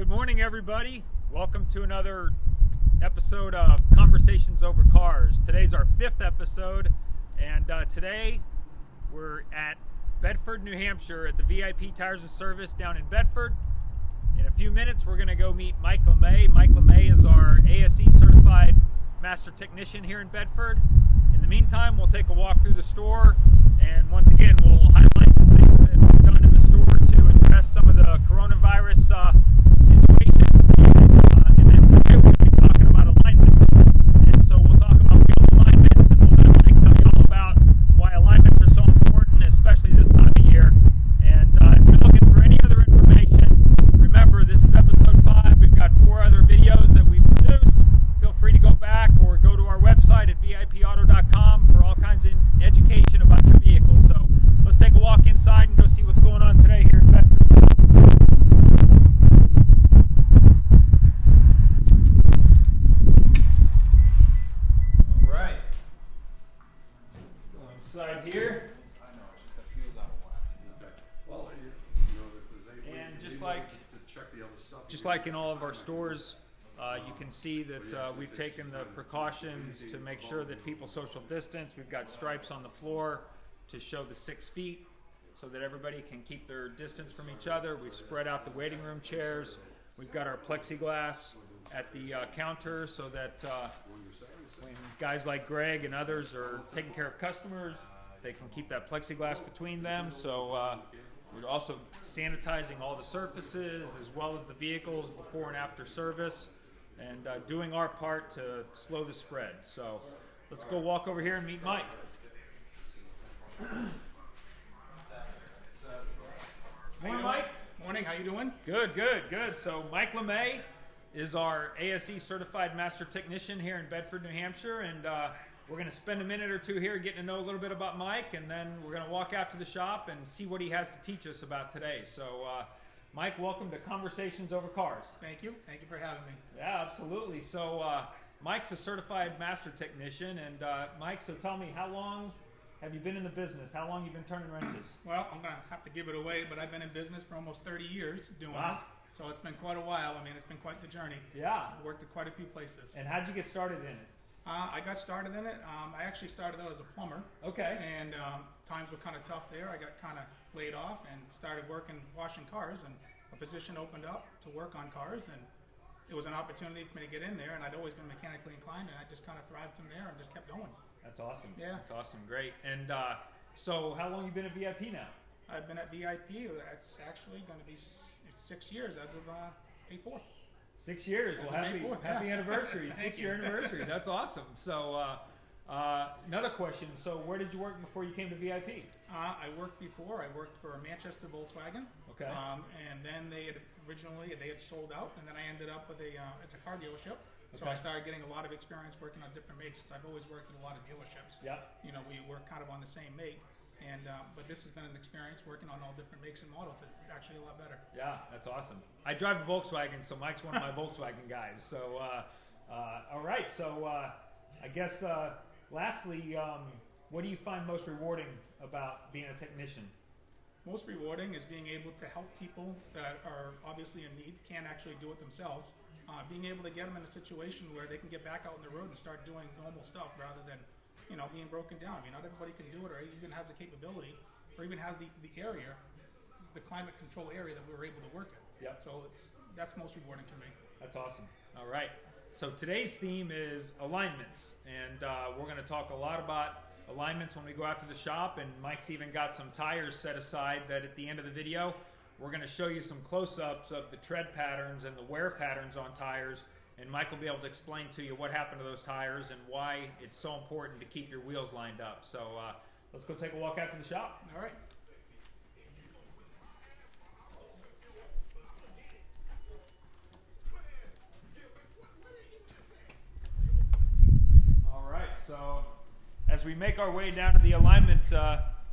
Good morning, everybody. Welcome to another episode of Conversations Over Cars. Today's our 5th episode, and today we're at Bedford, New Hampshire at the VIP Tires and Service down in Bedford. In a few minutes, we're going to go meet Mike Lemay. Mike Lemay is our ASE certified master technician here in Bedford. In the meantime, we'll take a walk through the store, and once again, we'll highlight the things that we've done in the store to address some of the coronavirus situation. And then today we're going to be talking about alignments. And so we'll talk about wheel alignments, and we'll let Mike tell you all about why alignments are so important, especially this time of year. And if you're looking for any other information, remember this is episode 5. We've got 4 other videos that we've produced. Feel free to go back or go to our website at vipauto.com for all kinds of education about your vehicle. So let's take a walk inside and go see what's going on today here in Bedford. All right. Go inside here. And just like in all of our stores, you can see that we've taken the precautions to make sure that people social distance. We've got stripes on the floor to show the 6 feet so that everybody can keep their distance from each other. We've spread out the waiting room chairs. We've got our plexiglass at the counter so that when guys like Greg and others are taking care of customers, they can keep that plexiglass between them. So we're also sanitizing all the surfaces as well as the vehicles before and after service, and doing our part to slow the spread. So let's go walk over here and meet Mike. Morning, Mike. Morning, how you doing? Good. So Mike Lemay is our ASE certified master technician here in Bedford, New Hampshire, and we're going to spend a minute or two here getting to know a little bit about Mike, and then we're going to walk out to the shop and see what he has to teach us about today. So Mike, welcome to Conversations Over Cars. Thank you for having me. Yeah, absolutely. So Mike's a certified master technician, and Mike, so tell me, how long have you been in the business? How long have you been turning wrenches? Well, I'm going to have to give it away, but I've been in business for almost 30 years doing Wow. this. So it's been quite a while. I mean, it's been quite the journey. Yeah. I've worked at quite a few places. And how'd you get started in it? I got started in it. I actually started out as a plumber. Okay. And times were kind of tough there. I got kind of laid off and started working, washing cars, and a position opened up to work on cars, and it was an opportunity for me to get in there, and I'd always been mechanically inclined, and I just kind of thrived from there and just kept going. That's awesome. Yeah. That's awesome. Great. And so how long have you been at VIP now? I've been at VIP. It's actually going to be 6 years as of May 4th. 6 years. That's Well, May 4th, happy yeah. anniversary. Thank 6-year you. anniversary. That's awesome. So another question. So where did you work before you came to VIP? I worked before. I worked for Manchester Volkswagen. Okay. And then they had sold out, and then I ended up with it's a car dealership. So Okay. I started getting a lot of experience working on different makes, because I've always worked at a lot of dealerships. Yeah. You know, we work kind of on the same make. And but this has been an experience working on all different makes and models. It's actually a lot better. Yeah, that's awesome. I drive a Volkswagen, so Mike's one of my Volkswagen guys. So, all right. So, I guess lastly, what do you find most rewarding about being a technician? Most rewarding is being able to help people that are obviously in need, can't actually do it themselves. Being able to get them in a situation where they can get back out on the road and start doing normal stuff rather than, you know, being broken down. I mean, not everybody can do it, or even has the capability, or even has the area, the climate control area that we were able to work in. Yep. So that's most rewarding to me. That's awesome. All right. So today's theme is alignments, and we're going to talk a lot about alignments when we go out to the shop, and Mike's even got some tires set aside that at the end of the video, we're going to show you some close-ups of the tread patterns and the wear patterns on tires, and Mike will be able to explain to you what happened to those tires and why it's so important to keep your wheels lined up. So let's go take a walk out to the shop. All right. All right, so as we make our way down to the alignment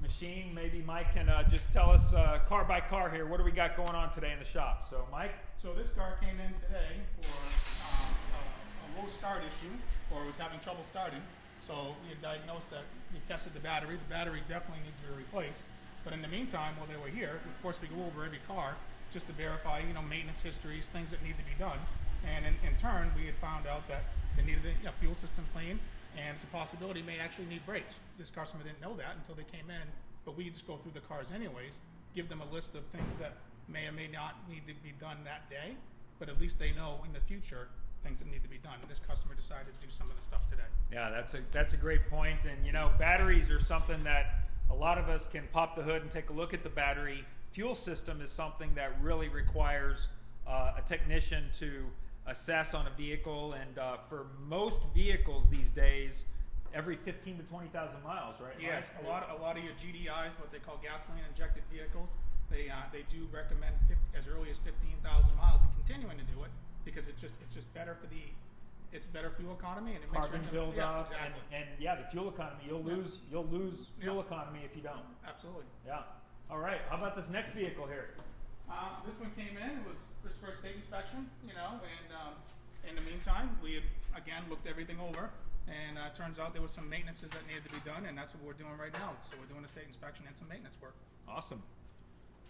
machine, maybe Mike can just tell us car by car here, what do we got going on today in the shop? So Mike? So this car came in today for a low start issue, or was having trouble starting. So we had diagnosed that. We tested the battery. The battery definitely needs to be replaced. But in the meantime, while they were here, of course, we go over every car just to verify, maintenance histories, things that need to be done. And in turn, we had found out that they needed a fuel system clean, and it's a possibility may actually need brakes. This customer didn't know that until they came in, but we just go through the cars anyways, give them a list of things that may or may not need to be done that day, but at least they know in the future things that need to be done. This customer decided to do some of the stuff today. Yeah, that's a great point. And batteries are something that a lot of us can pop the hood and take a look at the battery. Fuel system is something that really requires a technician to assess on a vehicle, and for most vehicles these days, every 15 to 20,000 miles, right? Yes, a lot of your GDIs, what they call gasoline injected vehicles, they do recommend as early as 15,000 miles and continuing to do it because it's just better for it's better fuel economy, and it makes carbon buildup, exactly. and the fuel economy. You'll lose fuel economy if you don't. Absolutely. Yeah. All right. How about this next vehicle here? This one came in. It was just for a state inspection, and in the meantime, we had again looked everything over, and turns out there was some maintenances that needed to be done, and that's what we're doing right now. So we're doing a state inspection and some maintenance work. Awesome.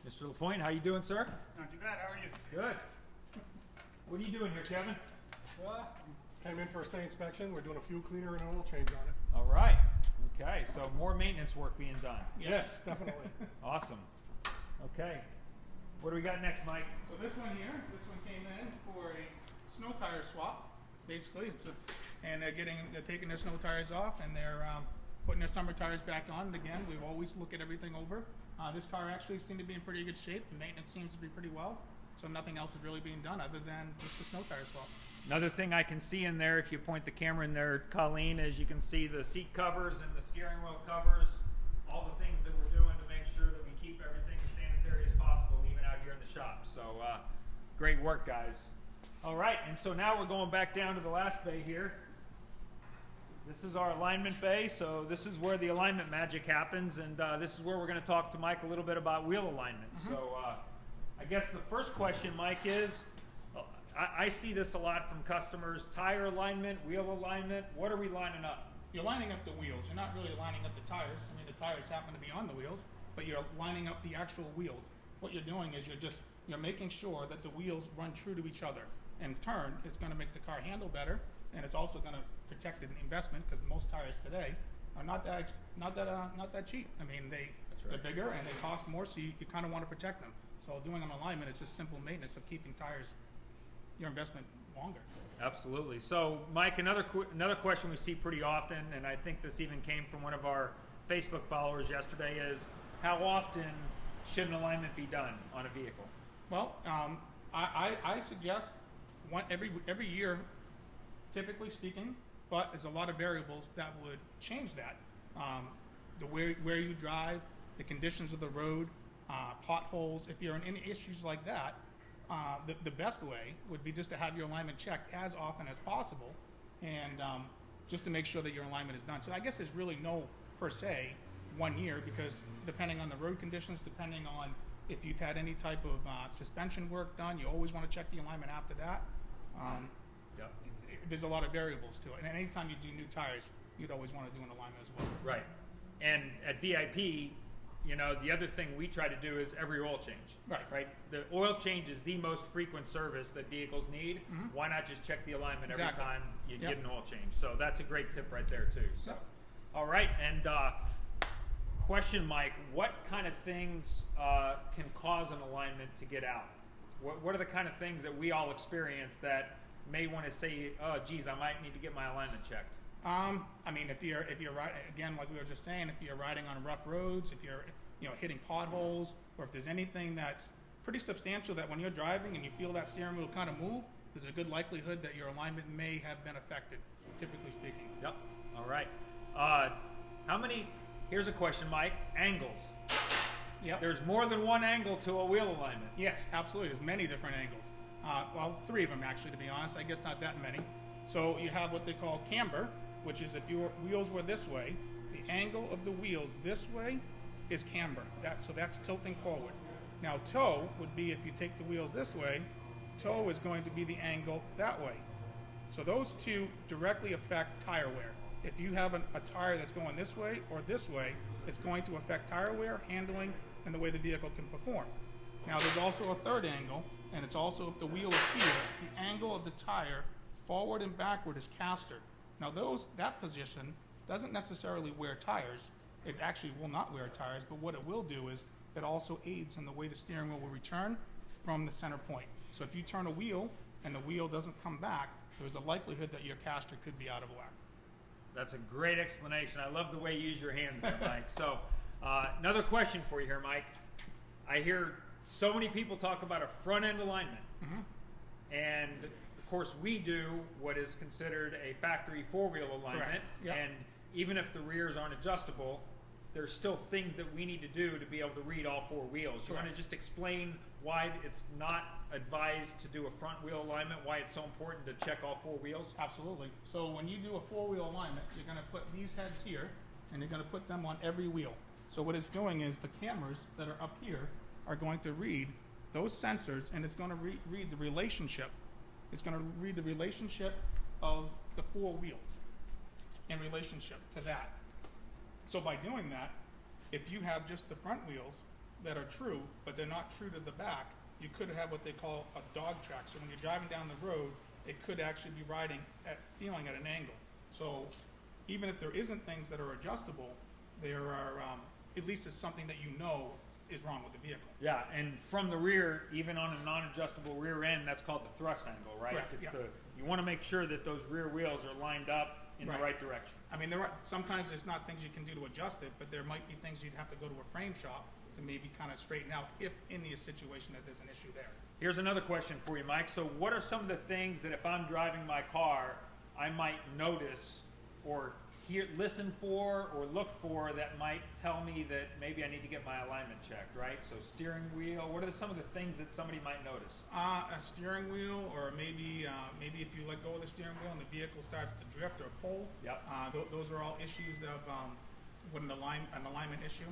Mr. LaPointe, how you doing, sir? Not too bad. How are you? Good. What are you doing here, Kevin? Came in for a state inspection. We're doing a fuel cleaner and an oil change on it. All right. Okay. So more maintenance work being done. Yes, definitely. Awesome. Okay. What do we got next, Mike? So this one came in for a snow tire swap. Basically, and they're taking their snow tires off, and they're putting their summer tires back on. And again, we've always looked at everything over. This car actually seemed to be in pretty good shape. The maintenance seems to be pretty well. So nothing else is really being done other than just the snow tire swap. Another thing I can see in there, if you point the camera in there, Colleen, is you can see the seat covers and the steering wheel covers, all the things that we're doing to make sure that we keep everything as sanitary as possible, even out here in the shop. So great work, guys. All right, and so now we're going back down to the last bay here. This is our alignment bay, so this is where the alignment magic happens, and this is where we're going to talk to Mike a little bit about wheel alignment. So I guess the first question, Mike, is I see this a lot from customers: tire alignment, wheel alignment. What are we lining up? You're lining up the wheels. You're not really lining up the tires. I mean, the tires happen to be on the wheels, but you're lining up the actual wheels. What you're doing is you're making sure that the wheels run true to each other. In turn, it's going to make the car handle better, and it's also going to protect the investment because most tires today are not that cheap. I mean, they're bigger and they cost more, so you kind of want to protect them. So doing an alignment is just simple maintenance of keeping tires, your investment, longer. Absolutely. So, Mike, another question we see pretty often, and I think this even came from one of our Facebook followers yesterday, is how often should an alignment be done on a vehicle? Well, I suggest every year, typically speaking, but there's a lot of variables that would change that. The where you drive, the conditions of the road, potholes. If you're in any issues like that, the best way would be just to have your alignment checked as often as possible, and just to make sure that your alignment is done. So I guess there's really no, per se, 1 year, because depending on the road conditions, depending on if you've had any type of suspension work done, you always want to check the alignment after that. There's a lot of variables to it, and anytime you do new tires, you'd always want to do an alignment as well. Right. And at VIP, the other thing we try to do is every oil change. Right. The oil change is the most frequent service that vehicles need. Mm-hmm. Why not just check the alignment every time you get an oil change? So that's a great tip right there too. So, all right. And question, Mike, what kind of things can cause an alignment to get out? What are the kind of things that we all experience that may want to say, oh, geez, I might need to get my alignment checked? I mean, if you're riding, again, like we were just saying, if you're riding on rough roads, if you're hitting potholes, or if there's anything that's pretty substantial that when you're driving and you feel that steering wheel kind of move, there's a good likelihood that your alignment may have been affected, typically speaking. Yep. All right. How many? Here's a question, Mike. Angles. Yep. There's more than one angle to a wheel alignment. Yes, absolutely. There's many different angles. Well, 3 of them actually, to be honest. I guess not that many. So you have what they call camber, which is if your wheels were this way, the angle of the wheels this way is camber. So that's tilting forward. Now toe would be if you take the wheels this way, toe is going to be the angle that way. So those two directly affect tire wear. If you have a tire that's going this way or this way, it's going to affect tire wear, handling, and the way the vehicle can perform. Now there's also a third angle, and it's also if the wheel is here, the angle of the tire forward and backward is castered. Now that position doesn't necessarily wear tires. It actually will not wear tires, but what it will do is it also aids in the way the steering wheel will return from the center point. So if you turn a wheel and the wheel doesn't come back, there's a likelihood that your caster could be out of whack. That's a great explanation. I love the way you use your hands there, Mike. So another question for you here, Mike. I hear so many people talk about a front end alignment. And of course we do what is considered a factory four-wheel alignment. Yep. And even if the rears aren't adjustable, there's still things that we need to do to be able to read all four wheels. You want to just explain why it's not advised to do a front wheel alignment, why it's so important to check all four wheels? Absolutely. So when you do a four-wheel alignment, you're going to put these heads here, and you're going to put them on every wheel. So what it's doing is the cameras that are up here are going to read those sensors, and it's going to read the relationship. It's going to read the relationship of the four wheels in relationship to that. So by doing that, if you have just the front wheels that are true, but they're not true to the back, you could have what they call a dog track. So when you're driving down the road, it could actually be feeling at an angle. So even if there isn't things that are adjustable, there are, at least it's something that you know is wrong with the vehicle. Yeah, and from the rear, even on a non-adjustable rear end, that's called the thrust angle, right? Correct, It's yeah. You want to make sure that those rear wheels are lined up in the right direction. I mean, sometimes there's not things you can do to adjust it, but there might be things you'd have to go to a frame shop to maybe kind of straighten out if in the situation that there's an issue there. Here's another question for you, Mike. So what are some of the things that if I'm driving my car, I might notice or listen for or look for that might tell me that maybe I need to get my alignment checked, right? So steering wheel, what are some of the things that somebody might notice? A steering wheel, or maybe if you let go of the steering wheel and the vehicle starts to drift or pull. Yep. Those are all issues of an alignment issue.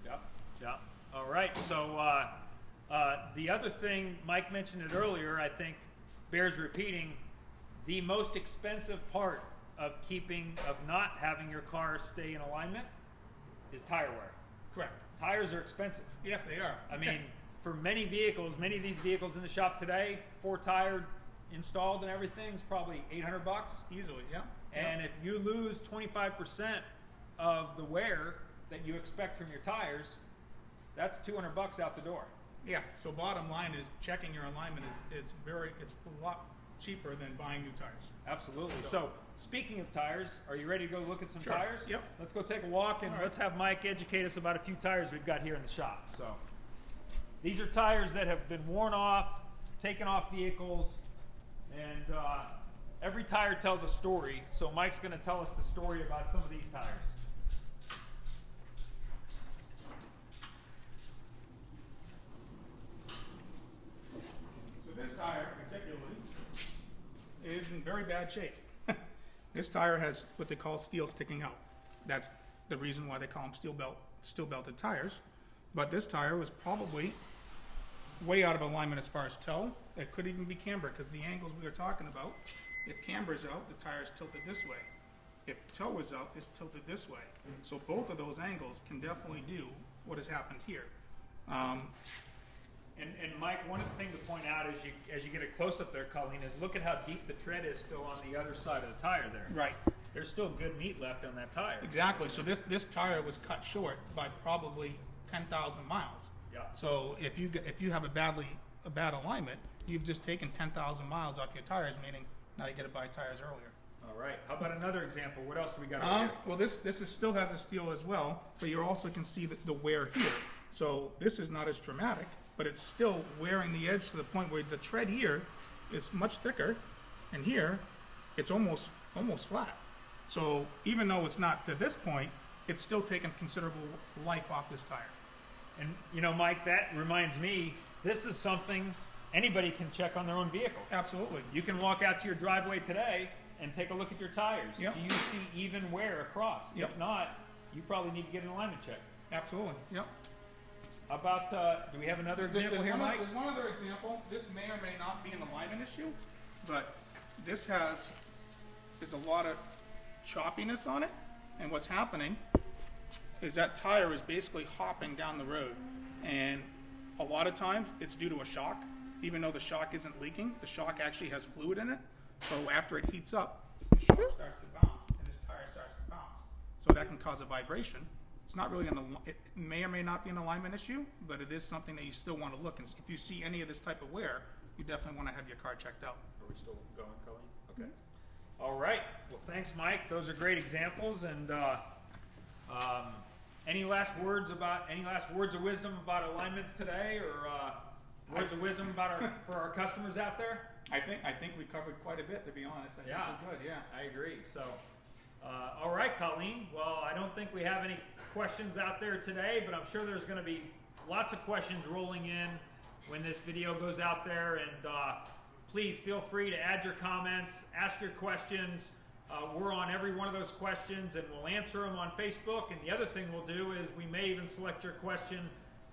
Yep. All right. So the other thing, Mike mentioned it earlier, I think bears repeating. The most expensive part of not having your car stay in alignment is tire wear. Correct. Tires are expensive. Yes, they are. I mean, for many vehicles, many of these vehicles in the shop today, 4-tire installed and everything is probably $800. Easily, yeah. And if you lose 25% of the wear that you expect from your tires, that's $200 out the door. Yeah. So bottom line is checking your alignment is it's a lot cheaper than buying new tires. Absolutely. So speaking of tires, are you ready to go look at some Sure. tires? Yep. Let's go take a walk and let's have Mike educate us about a few tires we've got here in the shop. So these are tires that have been worn off, taken off vehicles, and every tire tells a story. So Mike's going to tell us the story about some of these tires. So this tire particularly is in very bad shape. This tire has what they call steel sticking out. That's the reason why they call them steel belted tires. But this tire was probably way out of alignment as far as toe. It could even be camber, because the angles we were talking about, if camber's out, the tire's tilted this way. If toe is out, it's tilted this way. So both of those angles can definitely do what has happened here. And Mike, one of the things to point out as you get a close up there, Colleen, is look at how deep the tread is still on the other side of the tire there. Right. There's still good meat left on that tire. Exactly. So this tire was cut short by probably 10,000 miles. Yeah. So if you have a bad alignment, you've just taken 10,000 miles off your tires, meaning now you got to buy tires earlier. All right. How about another example? What else do we got over here? Well, this still has a steel as well, but you also can see the wear here. So this is not as dramatic, but it's still wearing the edge to the point where the tread here is much thicker, and here it's almost flat. So even though it's not to this point, it's still taking considerable life off this tire. And Mike, that reminds me, this is something anybody can check on their own vehicle. Absolutely. You can walk out to your driveway today and take a look at your tires. Yep. Do you see even wear across? Yep. If not, you probably need to get an alignment check. Absolutely. Yep. How about, do we have another example here, Mike? There's one other example. This may or may not be an alignment issue, but this there's a lot of choppiness on it, and what's happening is that tire is basically hopping down the road, and A lot of times it's due to a shock. Even though the shock isn't leaking, the shock actually has fluid in it. So after it heats up, the shock starts to bounce and this tire starts to bounce. So that can cause a vibration. It's not really it may or may not be an alignment issue, but it is something that you still want to look. And if you see any of this type of wear, you definitely want to have your car checked out. Are we still going, Colleen? Okay. All right. Well, thanks, Mike. Those are great examples. And any last words of wisdom about alignments today, or words of wisdom for our customers out there? I think we covered quite a bit, to be honest. I think we're good. Yeah, I agree. So, all right, Colleen. Well, I don't think we have any questions out there today, but I'm sure there's going to be lots of questions rolling in when this video goes out there. And please feel free to add your comments, ask your questions. We're on every one of those questions, and we'll answer them on Facebook. And the other thing we'll do is we may even select your question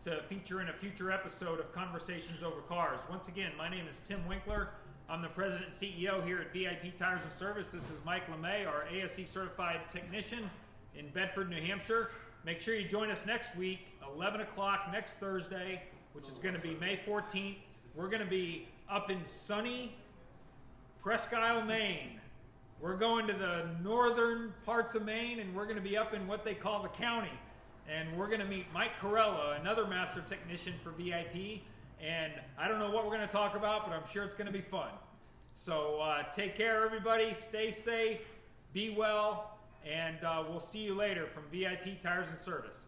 to feature in a future episode of Conversations Over Cars. Once again, my name is Tim Winkler. I'm the president and CEO here at VIP Tires and Service. This is Mike Lemay, our ASE certified technician in Bedford, New Hampshire. Make sure you join us next week, 11 o'clock next Thursday, which is going to be May 14th. We're going to be up in sunny Presque Isle, Maine. We're going to the northern parts of Maine, and we're going to be up in what they call the county. And we're going to meet Mike Corella, another master technician for VIP. And I don't know what we're going to talk about, but I'm sure it's going to be fun. So take care, everybody. Stay safe. Be well. And we'll see you later from VIP Tires and Service.